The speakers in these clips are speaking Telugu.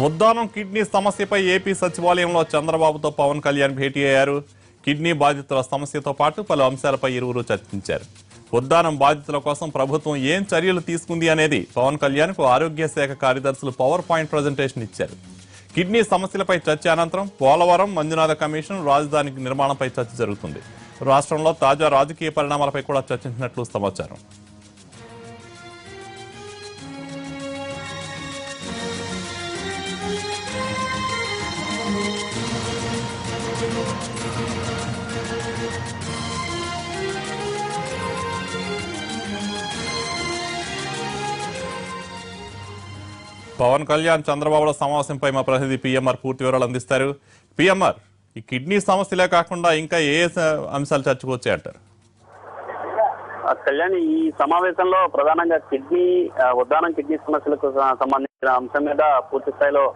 ఉద్దానం కిడ్నీ సమస్యపై ఏపీ సచివాలయంలో చంద్రబాబుతో పవన్ కళ్యాణ్ భేటీ అయ్యారు. కిడ్నీ బాధితుల సమస్యతో పాటు పలు అంశాలపై ఇరువురు చర్చించారు. ఉద్దానం బాధితుల కోసం ప్రభుత్వం ఏం చర్యలు తీసుకుంది అనేది పవన్ కళ్యాణ్కు ఆరోగ్య శాఖ కార్యదర్శులు పవర్ పాయింట్ ప్రజెంటేషన్ ఇచ్చారు. కిడ్నీ సమస్యలపై చర్చ అనంతరం పోలవరం మంజునాథ కమిషన్ రాజధాని నిర్మాణంపై చర్చ జరుగుతుంది. రాష్ట్రంలో తాజా రాజకీయ పరిణామాలపై కూడా చర్చించినట్లు సమాచారం. పవన్ కళ్యాణ్ చంద్రబాబుల సమావేశంపై మా ప్రతినిధి పిఎంఆర్ పూర్తి వివరాలు అందిస్తారు. పిఎంఆర్, ఈ కిడ్నీ సమస్యలే కాకుండా ఇంకా ఏ అంశాలు చర్చకు వచ్చాయంటారు? కళ్యాణ్, ఈ సమావేశంలో ప్రధానంగా ఉద్దానం కిడ్నీ సమస్యలకు సంబంధించిన అంశం మీద పూర్తి స్థాయిలో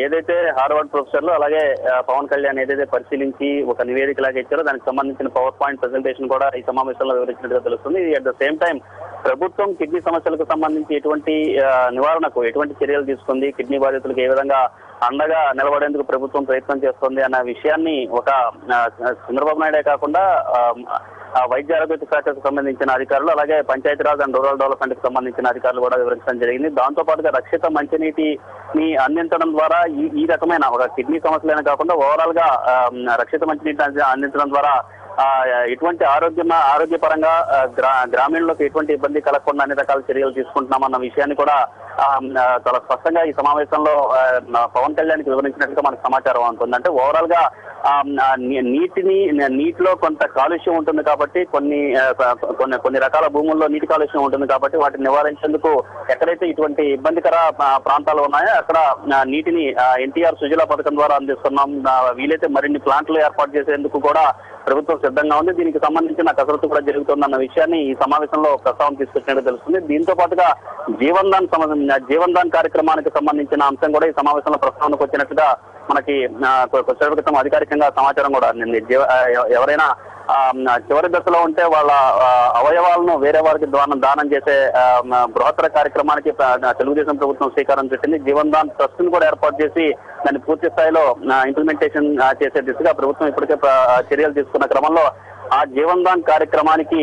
ఏదైతే హార్వర్డ్ ప్రొఫెసర్లు అలాగే పవన్ కళ్యాణ్ ఏదైతే పరిశీలించి ఒక నివేదిక లాగా ఇచ్చారో దానికి సంబంధించిన పవర్ పాయింట్ ప్రెజెంటేషన్ కూడా ఈ సమావేశంలో వివరించినట్టుగా తెలుస్తుంది. అట్ ద సేమ్ టైం ప్రభుత్వం కిడ్నీ సమస్యలకు సంబంధించి ఎటువంటి నివారణకు ఎటువంటి చర్యలు తీసుకుంది, కిడ్నీ బాధితులకు ఏ విధంగా అండగా నిలబడేందుకు ప్రభుత్వం ప్రయత్నం చేస్తుంది అన్న విషయాన్ని ఒక చంద్రబాబు నాయుడే కాకుండా వైద్య ఆరోగ్య శాఖకు సంబంధించిన అధికారులు అలాగే పంచాయతీరాజ్ అండ్ రూరల్ డెవలప్మెంట్ కు సంబంధించిన అధికారులు కూడా వివరించడం జరిగింది. దాంతో పాటుగా రక్షిత మంచినీటిని అందించడం ద్వారా ఈ రకమైన ఒక కిడ్నీ సమస్యలైనా కాకుండా ఓవరాల్ గా రక్షిత మంచినీటిని అందించడం ద్వారా ఎటువంటి ఆరోగ్యపరంగా గ్రామీణులకు ఎటువంటి ఇబ్బంది కలగకుండా అన్ని రకాల చర్యలు తీసుకుంటున్నామన్న విషయాన్ని కూడా చాలా స్పష్టంగా ఈ సమావేశంలో పవన్ కళ్యాణ్ కి వివరించినట్టుగా మనకు సమాచారం ఉంటుంది. అంటే ఓవరాల్ గా నీటిలో కొంత కాలుష్యం ఉంటుంది కాబట్టి కొన్ని రకాల భూముల్లో నీటి కాలుష్యం ఉంటుంది కాబట్టి వాటిని నివారించేందుకు ఎక్కడైతే ఇటువంటి ఇబ్బందికర ప్రాంతాలు ఉన్నాయో అక్కడ నీటిని ఎన్టీఆర్ సుజలా పథకం ద్వారా అందిస్తున్నాం. వీలైతే మరిన్ని ప్లాంట్లు ఏర్పాటు చేసేందుకు కూడా ప్రభుత్వం సిద్ధంగా ఉంది. దీనికి సంబంధించిన కసరత్తు కూడా జరుగుతుందన్న విషయాన్ని ఈ సమావేశంలో ప్రస్తావన తీసుకొచ్చినట్టు తెలుస్తుంది. దీంతో పాటుగా జీవన్ దాన్ కార్యక్రమానికి సంబంధించిన అంశం కూడా ఈ సమావేశంలో ప్రస్తావనకు వచ్చినట్టుగా మనకి కొద్దిసేపటి క్రితం అధికారికంగా సమాచారం కూడా అందింది. ఎవరైనా చివరి దశలో ఉంటే వాళ్ళ అవయవాలను వేరే వారికి దానం చేసే బృహత్తర కార్యక్రమానికి తెలుగుదేశం ప్రభుత్వం శ్రీకారం చుట్టింది. జీవన్ దాన్ ట్రస్ట్ ను కూడా ఏర్పాటు చేసి దాన్ని పూర్తి స్థాయిలో ఇంప్లిమెంటేషన్ చేసే దిశగా ప్రభుత్వం ఇప్పటికే చర్యలు తీసుకున్న క్రమంలో ఆ జీవన్ దాన్ కార్యక్రమానికి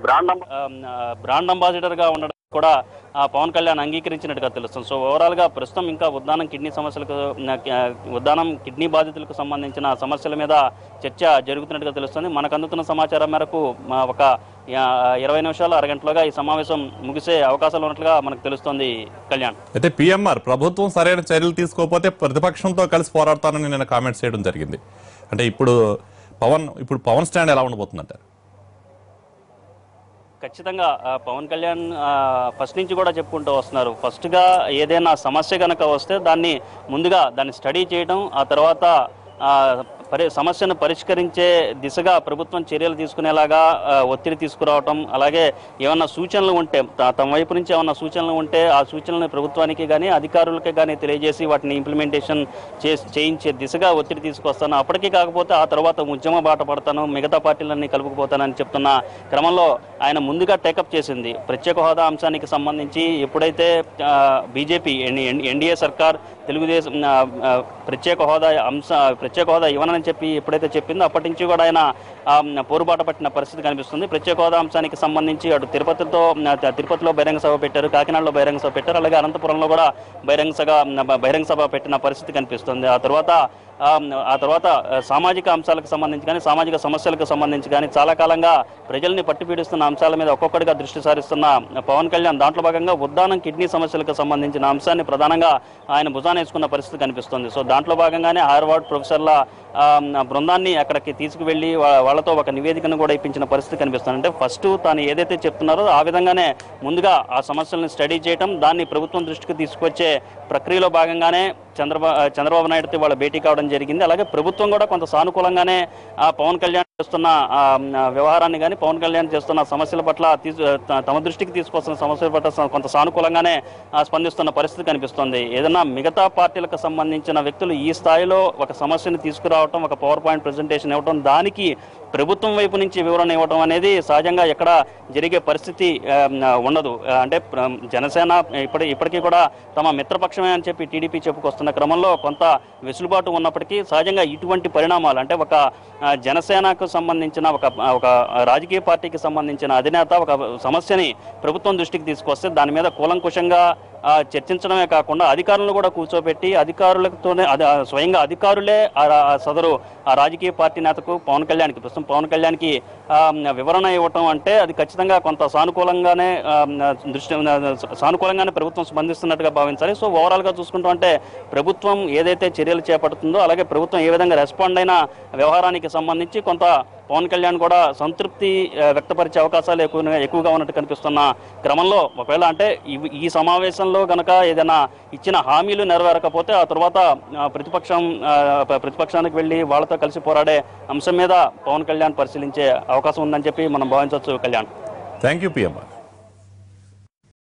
బ్రాండ్ అంబాసిడర్ గా ఉండడం కూడా పవన్ కళ్యాణ్ అంగీకరించినట్టుగా తెలుస్తుంది. సో ఓవరాల్ గా ప్రస్తుతం ఇంకా ఉద్దానం కిడ్నీ బాధితులకు సంబంధించిన సమస్యల మీద చర్చ జరుగుతున్నట్టుగా తెలుస్తుంది. మనకు అందుతున్న సమాచారం మేరకు ఒక 20 నిమిషాలు అరగంటలోగా ఈ సమావేశం ముగిసే అవకాశాలు ఉన్నట్లుగా మనకు తెలుస్తోంది. కళ్యాణ్, అయితే పిఎంఆర్ ప్రభుత్వం సరైన చర్యలు తీసుకోకపోతే ప్రతిపక్షంతో కలిసి పోరాడతానని నేను కామెంట్స్ చేయడం జరిగింది. అంటే ఇప్పుడు పవన్ స్టాండ్ ఎలా ఉండబోతుందంటారు? ఖచ్చితంగా పవన్ కళ్యాణ్ ఫస్ట్ నుంచి కూడా చెప్పుకుంటూ వస్తున్నారు. ఫస్ట్గా ఏదైనా సమస్య కనుక వస్తే ముందుగా దాన్ని స్టడీ చేయడం, ఆ తర్వాత సమస్యను పరిష్కరించే దిశగా ప్రభుత్వం చర్యలు తీసుకునేలాగా ఒత్తిడి తీసుకురావటం, అలాగే ఏమన్నా సూచనలు ఉంటే తమ వైపు నుంచి ఏమన్నా సూచనలు ఉంటే ఆ సూచనలను ప్రభుత్వానికి కానీ అధికారులకి కానీ తెలియజేసి వాటిని ఇంప్లిమెంటేషన్ చేయించే దిశగా ఒత్తిడి తీసుకొస్తాను. అప్పటికీ కాకపోతే ఆ తర్వాత ఉద్యమ బాట పడతాను, మిగతా పార్టీలన్నీ కలుపుకుపోతానని చెప్తున్న క్రమంలో ఆయన ముందుగా టేకప్ చేసింది ప్రత్యేక హోదా అంశానికి సంబంధించి. ఎప్పుడైతే బీజేపీ ఎన్డీఏ సర్కార్ తెలుగుదేశం ప్రత్యేక హోదా ఇవ్వనని చెప్పి ఎప్పుడైతే చెప్పిందో అప్పటి నుంచి కూడా ఆయన పోరుబాట పట్టిన పరిస్థితి కనిపిస్తుంది. ప్రత్యేక హోదా అంశానికి సంబంధించి అటు తిరుపతిలో బహిరంగ సభ పెట్టారు, కాకినాడలో బహిరంగ సభ పెట్టారు, అలాగే అనంతపురంలో కూడా బహిరంగ సభ పెట్టిన పరిస్థితి కనిపిస్తుంది. ఆ తర్వాత సామాజిక అంశాలకు సంబంధించి కానీ సామాజిక సమస్యలకు సంబంధించి కానీ చాలా కాలంగా ప్రజల్ని పట్టిపీడిస్తున్న అంశాల మీద ఒక్కొక్కటిగా దృష్టి సారిస్తున్న పవన్ కళ్యాణ్ దాంట్లో భాగంగా ఉద్దానం కిడ్నీ సమస్యలకు సంబంధించిన అంశాన్ని ప్రధానంగా ఆయన భుజానేసుకున్న పరిస్థితి కనిపిస్తుంది. సో దాంట్లో భాగంగానే హార్వర్డ్ ప్రొఫెసర్ల బృందాన్ని అక్కడికి తీసుకువెళ్లి వాళ్ళతో ఒక నివేదికను కూడా ఇప్పించిన పరిస్థితి కనిపిస్తుంది. అంటే ఫస్ట్ తాను ఏదైతే చెప్తున్నారో ఆ విధంగానే ముందుగా ఆ సమస్యలను స్టడీ చేయడం, దాన్ని ప్రభుత్వం దృష్టికి తీసుకొచ్చే ప్రక్రియలో భాగంగానే చంద్రబాబు నాయుడుతో వాళ్ళ భేటీ కావడం జరిగింది. అలాగే ప్రభుత్వం కూడా కొంత సానుకూలంగానే పవన్ కళ్యాణ్ చేస్తున్న వ్యవహారాన్ని కానీ పవన్ కళ్యాణ్ చేస్తున్న సమస్యల పట్ల తమ దృష్టికి తీసుకొస్తున్న సమస్యల పట్ల కొంత సానుకూలంగానే స్పందిస్తున్న పరిస్థితి కనిపిస్తోంది. ఏదైనా మిగతా పార్టీలకు సంబంధించిన వ్యక్తులు ఈ స్థాయిలో ఒక సమస్యను తీసుకురావటం, ఒక పవర్ పాయింట్ ప్రెజెంటేషన్ ఇవ్వటం, దానికి ప్రభుత్వం వైపు నుంచి వివరణ ఇవ్వటం అనేది సహజంగా ఎక్కడ జరిగే పరిస్థితి ఉండదు. అంటే జనసేన ఇప్పటికీ కూడా తమ మిత్రపక్షమే అని చెప్పి టీడీపీ చెప్పుకొస్తున్న క్రమంలో కొంత వెసులుబాటు ఉన్నప్పటికీ సహజంగా ఇటువంటి పరిణామాలు అంటే ఒక జనసేనకు సంబంధించిన ఒక రాజకీయ పార్టీకి సంబంధించిన అధినేత ఒక సమస్యని ప్రభుత్వం దృష్టికి తీసుకొస్తే దాని మీద కూలంకుషంగా చర్చించడమే కాకుండా అధికారులను కూడా కూర్చోబెట్టి అధికారులతోనే స్వయంగా అధికారులే సదరు ఆ రాజకీయ పార్టీ నేతకు ప్రస్తుతం పవన్ కళ్యాణ్కి వివరణ ఇవ్వటం అంటే అది ఖచ్చితంగా కొంత సానుకూలంగానే ప్రభుత్వం స్పందిస్తున్నట్టుగా భావించాలి. సో ఓవరాల్గా చూసుకుంటాం అంటే ప్రభుత్వం ఏదైతే చర్యలు చేపడుతుందో అలాగే ప్రభుత్వం ఏ విధంగా రెస్పాండ్ అయిన వ్యవహారానికి సంబంధించి కొంత పవన్ కళ్యాణ్ కూడా సంతృప్తి వ్యక్తపరిచే అవకాశాలు ఎక్కువగా ఉన్నట్టు కనిపిస్తున్న క్రమంలో ఒకవేళ అంటే ఈ సమావేశంలో గనక ఏదైనా ఇచ్చిన హామీలు నెరవేరకపోతే ఆ తర్వాత ప్రతిపక్షానికి వెళ్ళి వాళ్ళతో కలిసి పోరాడే అంశం మీద పవన్ కళ్యాణ్ పరిశీలించే అవకాశం ఉందని చెప్పి మనం భావించవచ్చు. Kalyan, thank you PMR.